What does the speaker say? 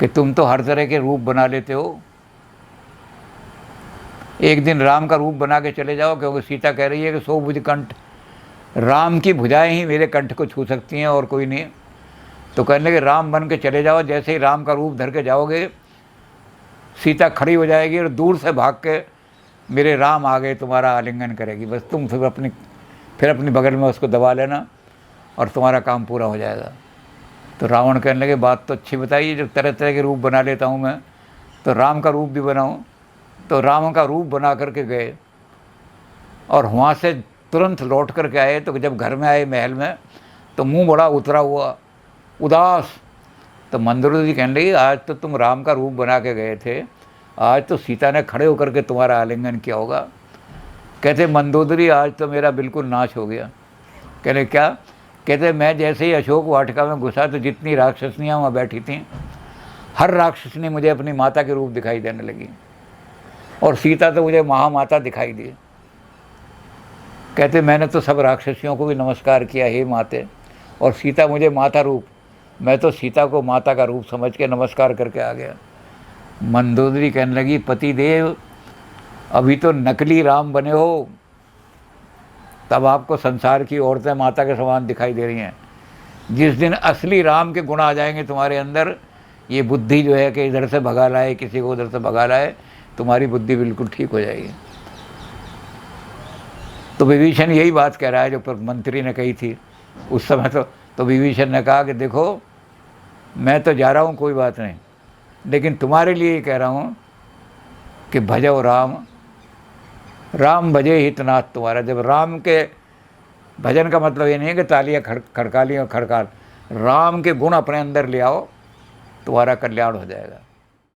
कि तुम तो हर तरह के रूप बना लेते हो, एक दिन राम का रूप बना के चले जाओ, क्योंकि सीता कह रही है कि सो भुज कंठ, राम की भुजाएं ही मेरे कंठ को छू सकती हैं और कोई नहीं। तो कहने लगे राम बन के चले जाओ, जैसे ही राम का रूप धर के जाओगे सीता खड़ी हो जाएगी और दूर से भाग के मेरे राम आ गए तुम्हारा आलिंगन करेगी, बस तुम फिर अपनी बगल में उसको दबा लेना और तुम्हारा काम पूरा हो जाएगा। तो रावण कहने लगे बात तो अच्छी बताइए, जब तरह तरह के रूप बना लेता हूँ मैं, तो राम का रूप भी बनाऊँ। तो राम का रूप बना करके गए और वहाँ से तुरंत लौट करके आए। तो जब घर में आए महल में, तो मुंह बड़ा उतरा हुआ, उदास। तो मंदोदरी कहने लगी आज तो तुम राम का रूप बना के गए थे, आज तो सीता ने खड़े होकर के तुम्हारा आलिंगन किया होगा। कहते मंदोदरी आज तो मेरा बिल्कुल नाश हो गया। कहते क्या? कहते मैं जैसे ही अशोक वाटिका में घुसा तो जितनी राक्षसनियाँ वहाँ बैठी थीं, हर राक्षसनी मुझे अपनी माता के रूप दिखाई देने लगी और सीता तो मुझे महामाता दिखाई दी। कहते मैंने तो सब राक्षसियों को भी नमस्कार किया, हे माते, और सीता मुझे माता रूप, मैं तो सीता को माता का रूप समझ के नमस्कार करके आ गया। मंदोदरी कहने लगी पति देव, अभी तो नकली राम बने हो, तब आपको संसार की औरतें माता के समान दिखाई दे रही हैं। जिस दिन असली राम के गुण आ जाएंगे तुम्हारे अंदर, ये बुद्धि जो है कि इधर से भगा लाए किसी को उधर से भगा लाए, तुम्हारी बुद्धि बिल्कुल ठीक हो जाएगी। तो विभीषण यही बात कह रहा है जो मंत्री ने कही थी उस समय। तो विभीषण ने कहा कि देखो मैं तो जा रहा हूँ, कोई बात नहीं, लेकिन तुम्हारे लिए कह रहा हूँ कि भजो राम, राम भजे हितनाथ तुम्हारा। जब राम के भजन का मतलब ये नहीं है कि तालियाँ खड़का ली और खड़का, राम के गुण अपने अंदर ले आओ, तुम्हारा कल्याण हो जाएगा।